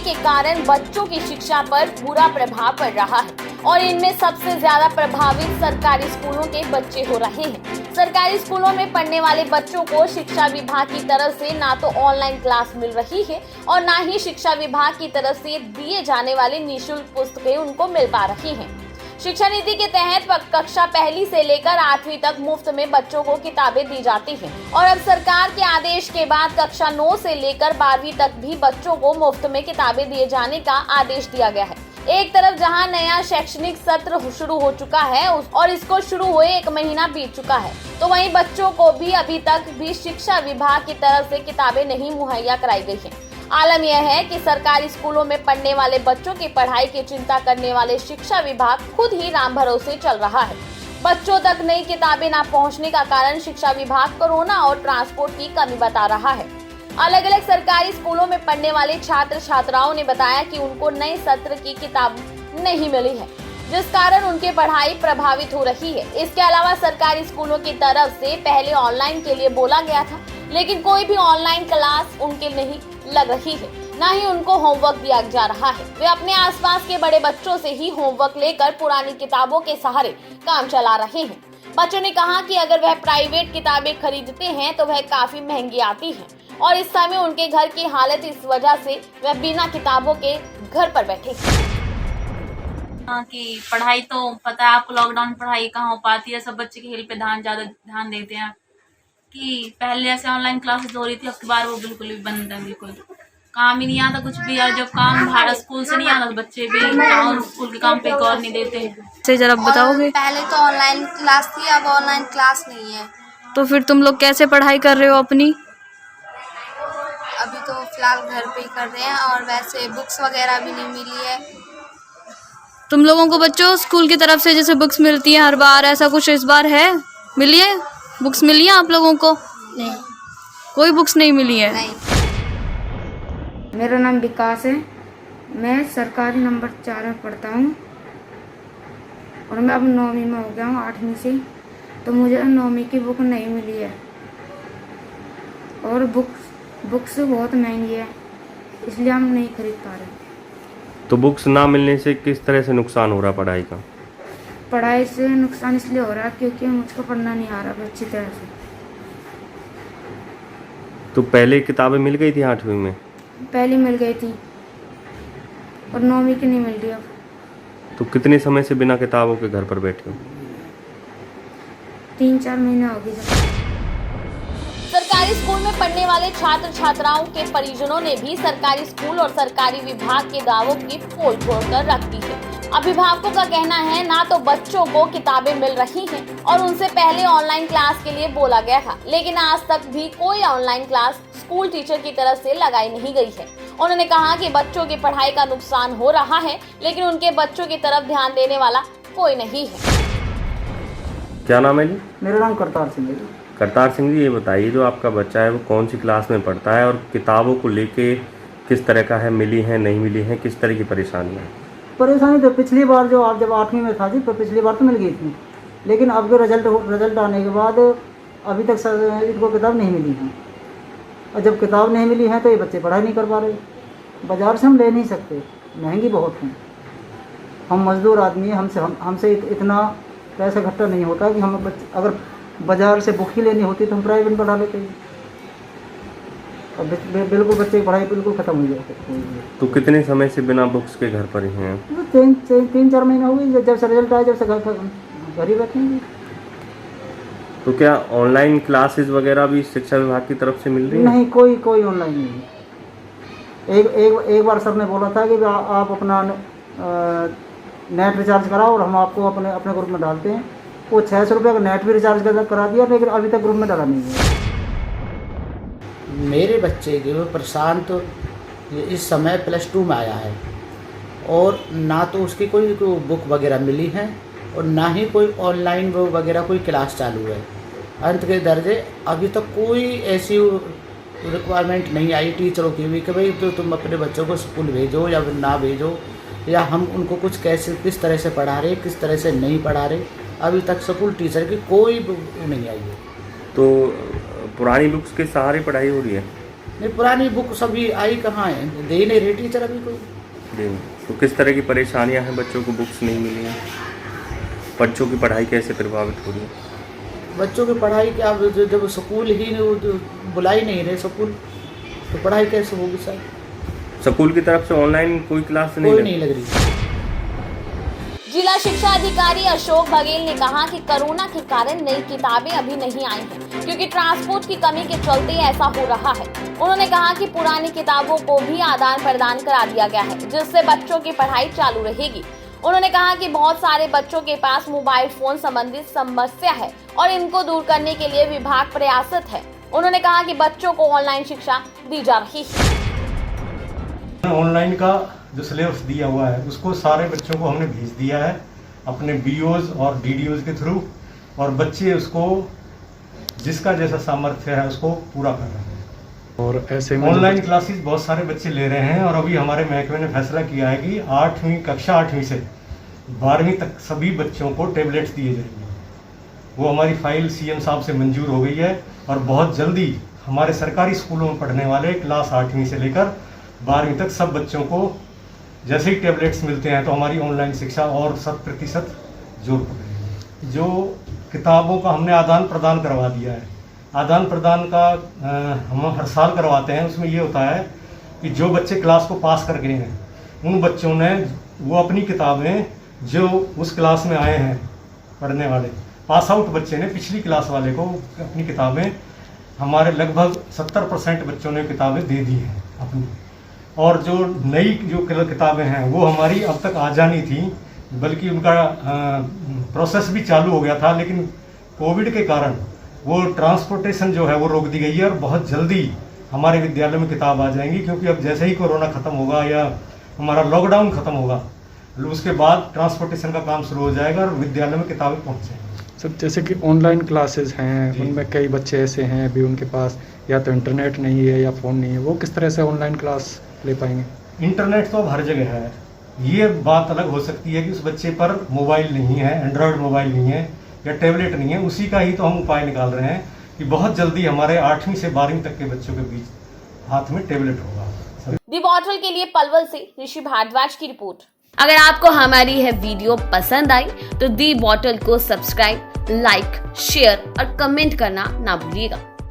के कारण बच्चों की शिक्षा पर बुरा प्रभाव पड़ रहा है और इनमें सबसे ज्यादा प्रभावित सरकारी स्कूलों के बच्चे हो रहे हैं। सरकारी स्कूलों में पढ़ने वाले बच्चों को शिक्षा विभाग की तरफ से ना तो ऑनलाइन क्लास मिल रही है और ना ही शिक्षा विभाग की तरफ से दिए जाने वाले निःशुल्क पुस्तकें उनको मिल पा रही हैं। शिक्षा नीति के तहत कक्षा पहली से लेकर 8वीं तक मुफ्त में बच्चों को किताबें दी जाती हैं और अब सरकार के आदेश के बाद कक्षा 9 से लेकर 12वीं तक भी बच्चों को मुफ्त में किताबें दिए जाने का आदेश दिया गया है। एक तरफ जहां नया शैक्षणिक सत्र शुरू हो चुका है और इसको शुरू हुए 1 महीना बीत चुका है, तो वहीं बच्चों को भी अभी तक भी शिक्षा विभाग की तरफ से किताबें नहीं मुहैया कराई गई हैं। आलम यह है कि सरकारी स्कूलों में पढ़ने वाले बच्चों की पढ़ाई की चिंता करने वाले शिक्षा विभाग खुद ही राम भरोसे चल रहा है। बच्चों तक नई किताबें न पहुंचने का कारण शिक्षा विभाग कोरोना और ट्रांसपोर्ट की कमी बता रहा है। अलग अलग सरकारी स्कूलों में पढ़ने वाले छात्र छात्राओं ने बताया कि उनको नए सत्र की किताब नहीं मिली है, जिस कारण उनकी पढ़ाई प्रभावित हो रही है। इसके अलावा सरकारी स्कूलों की तरफ से पहले ऑनलाइन के लिए बोला गया था, लेकिन कोई भी ऑनलाइन क्लास उनके नहीं लग रही है, न ही उनको होमवर्क दिया जा रहा है। वे अपने आसपास के बड़े बच्चों से ही होमवर्क लेकर पुरानी किताबों के सहारे काम चला रहे हैं। बच्चों ने कहा कि अगर वह प्राइवेट किताबें खरीदते हैं तो वह काफी महंगी आती है और इस समय उनके घर की हालत इस वजह से वह बिना किताबों के घर पर बैठे हैं। कि पढ़ाई तो पता है आपको, लॉकडाउन में पढ़ाई कहाँ हो पाती है। सब बच्चे खेल पे ज्यादा ध्यान देते हैं कि पहले ऐसे ऑनलाइन क्लासेस हो रही थी, अब की बार वो बिल्कुल भी बंद है। बिल्कुल काम ही नहीं आता कुछ भी, और जब काम भारत स्कूल से नहीं आता तो बच्चे भी स्कूल के काम पे गौर नहीं देते। से जरा बताओगे? पहले तो ऑनलाइन क्लास थी, अब ऑनलाइन क्लास नहीं है। तो फिर तुम लोग कैसे पढ़ाई कर रहे हो अपनी? अभी तो फिलहाल घर पे ही कर रहे हैं और वैसे बुक्स वगैरह भी नहीं मिली है। तुम लोगों को बच्चों स्कूल की तरफ से जैसे बुक्स मिलती हैं हर बार, ऐसा कुछ इस बार है? मिली है? बुक्स मिली है आप लोगों को? नहीं, कोई बुक्स नहीं मिली है? नहीं। मेरा नाम विकास है। मैं सरकारी नंबर 4 में पढ़ता हूँ और मैं अब 9वीं में हो गया हूँ 8वीं से। तो मुझे 9वीं की बुक नहीं मिली है और बुक्स बहुत महंगी है, इसलिए हम नहीं खरीद पा रहे। तो बुक्स ना मिलने से किस तरह से नुकसान हो रहा पढ़ाई का? पढ़ाई से नुकसान इसलिए हो रहा है क्योंकि मुझको पढ़ना नहीं आ रहा अच्छी तरह से। तो पहले किताबें मिल गई थी 8वीं में? पहले मिल गई थी और 9वीं की नहीं मिल रही अब। तो कितने समय से बिना किताबों के घर पर बैठे हो? 3-4 महीने हो गए। सरकारी स्कूल में पढ़ने वाले छात्र छात्राओं के परिजनों ने भी सरकारी स्कूल और सरकारी विभाग के दावों की पोल खोलकर रख दी है। अभिभावकों का कहना है ना तो बच्चों को किताबें मिल रही हैं और उनसे पहले ऑनलाइन क्लास के लिए बोला गया था, लेकिन आज तक भी कोई ऑनलाइन क्लास स्कूल टीचर की तरफ से लगाई नहीं गई है। उन्होंने कहा कि बच्चों की पढ़ाई का नुकसान हो रहा है, लेकिन उनके बच्चों की तरफ ध्यान देने वाला कोई नहीं है। क्या नाम है जी? मेरा नाम करतार सिंह है। करतार सिंह जी, ये बताइए जो आपका बच्चा है वो कौन सी क्लास में पढ़ता है और किताबों को लेके किस तरह का है, मिली है नहीं मिली है, किस तरह की परेशानी है? परेशानी तो पिछली बार जो आप जब 8वीं में था जी, तो पिछली बार तो मिल गई थी, लेकिन अब रिजल्ट आने के बाद अभी तक इनको किताब नहीं मिली है। और जब किताब नहीं मिली है तो ये बच्चे पढ़ाई नहीं कर पा रहे। बाज़ार से हम ले नहीं सकते, महंगी बहुत है। हम मजदूर आदमी हैं, हमसे इतना पैसा इकट्ठा नहीं होता कि हम अगर बाज़ार से बुक ही लेनी होती तो हम प्राइवेट में पढ़ा लेते हैं। और बिल्कुल बच्चे की पढ़ाई बिल्कुल ख़त्म हो जाती। तो कितने समय से बिना बुक्स के घर पर ही हैं? 3-4 महीने हो गए, जब से रिजल्ट आया, जब से घर ही बैठे हैं। तो क्या ऑनलाइन क्लासेस वगैरह भी शिक्षा विभाग की तरफ से मिल रही है? नहीं, कोई ऑनलाइन नहीं। एक बार सर ने बोला था कि आप अपना नेट रिचार्ज कराओ और हम आपको अपने ग्रुप में डालते हैं। वो 600 रुपये का नेट भी रिचार्ज करा दिया, लेकिन अभी तक ग्रुप में डाला नहीं है। मेरे बच्चे जो प्रशांत इस समय +2 में आया है और ना तो उसकी कोई बुक वगैरह मिली है और ना ही कोई ऑनलाइन वो वगैरह कोई क्लास चालू है। अंत के दर्जे अभी तक कोई ऐसी रिक्वायरमेंट नहीं आई टीचरों की भी कि भाई तो तुम अपने बच्चों को स्कूल भेजो या ना भेजो, या हम उनको कुछ किस तरह से पढ़ा रहे, किस तरह से नहीं पढ़ा रहे। अभी तक स्कूल टीचर की कोई नहीं आई है। तो पुरानी बुक्स के सहारे पढ़ाई हो रही है? नहीं, पुरानी बुक सभी आई कहाँ है, दे ही नहीं रही टीचर अभी कोई। जी, तो किस तरह की परेशानियां हैं, बच्चों को बुक्स नहीं मिली हैं, बच्चों की पढ़ाई कैसे प्रभावित हो रही है? बच्चों की पढ़ाई क्या, जब स्कूल ही नहीं बुला ही नहीं रहे स्कूल, तो पढ़ाई कैसे होगी सर? स्कूल की तरफ से ऑनलाइन कोई क्लास कोई नहीं नहीं लग रही। जिला शिक्षा अधिकारी अशोक बघेल ने कहा कि कोरोना के कारण नई किताबें अभी नहीं आई हैं, क्योंकि ट्रांसपोर्ट की कमी के चलते ऐसा हो रहा है। उन्होंने कहा कि पुरानी किताबों को भी आदान प्रदान करा दिया गया है, जिससे बच्चों की पढ़ाई चालू रहेगी। उन्होंने कहा कि बहुत सारे बच्चों के पास मोबाइल फोन संबंधित समस्या है और इनको दूर करने के लिए विभाग प्रयासरत है। उन्होंने कहा कि बच्चों को ऑनलाइन शिक्षा दी जा रही है। ऑनलाइन का जो सिलेबस दिया हुआ है उसको सारे बच्चों को हमने भेज दिया है अपने बीओज और डीडीओज के थ्रू, और बच्चे उसको जिसका जैसा सामर्थ्य है उसको पूरा कर रहे हैं। और ऐसे में ऑनलाइन क्लासेस बहुत सारे बच्चे ले रहे हैं, और अभी हमारे महकमे ने फैसला किया है कि 8वीं से 12वीं तक सभी बच्चों को टैबलेट्स दिए जाएंगे। वो हमारी फाइल सीएम साहब से मंजूर हो गई है, और बहुत जल्दी हमारे सरकारी स्कूलों में पढ़ने वाले क्लास 8वीं से लेकर 12वीं तक सब बच्चों को जैसे ही टैबलेट्स मिलते हैं तो हमारी ऑनलाइन शिक्षा और 100% जोर पकड़ेगी। जो किताबों का हमने आदान प्रदान करवा दिया है, आदान प्रदान का हम हर साल करवाते हैं। उसमें ये होता है कि जो बच्चे क्लास को पास कर गए हैं उन बच्चों ने वो अपनी किताबें जो उस क्लास में आए हैं पढ़ने वाले पास आउट बच्चे ने पिछली क्लास वाले को अपनी किताबें, हमारे लगभग 70% बच्चों ने किताबें दे दी हैं अपनी, और जो नई जो किताबें हैं वो हमारी अब तक आ जानी थी, बल्कि उनका प्रोसेस भी चालू हो गया था, लेकिन कोविड के कारण वो ट्रांसपोर्टेशन जो है वो रोक दी गई है, और बहुत जल्दी हमारे विद्यालय में किताब आ जाएंगी, क्योंकि अब जैसे ही कोरोना ख़त्म होगा या हमारा लॉकडाउन ख़त्म होगा उसके बाद ट्रांसपोर्टेशन का काम शुरू हो जाएगा और विद्यालय में किताबें पहुँच जाएंगी। सर, जैसे कि ऑनलाइन क्लासेस हैं, उनमें कई बच्चे ऐसे हैं अभी उनके पास या तो इंटरनेट नहीं है या फ़ोन नहीं है, वो किस तरह से ऑनलाइन क्लास ले पाएंगे? इंटरनेट तो अब हर जगह है, ये बात अलग हो सकती है कि उस बच्चे पर मोबाइल नहीं है, एंड्रॉयड मोबाइल नहीं है या टैबलेट नहीं है। उसी का ही तो हम उपाय निकाल रहे हैं कि बहुत जल्दी हमारे 8वीं से 12वीं तक के बच्चों के बीच हाथ में टैबलेट होगा। दी बॉटल के लिए पलवल से ऋषि भारद्वाज की रिपोर्ट। अगर आपको हमारी यह वीडियो पसंद आई तो दी बॉटल को सब्सक्राइब, लाइक, शेयर और कमेंट करना ना भूलिएगा।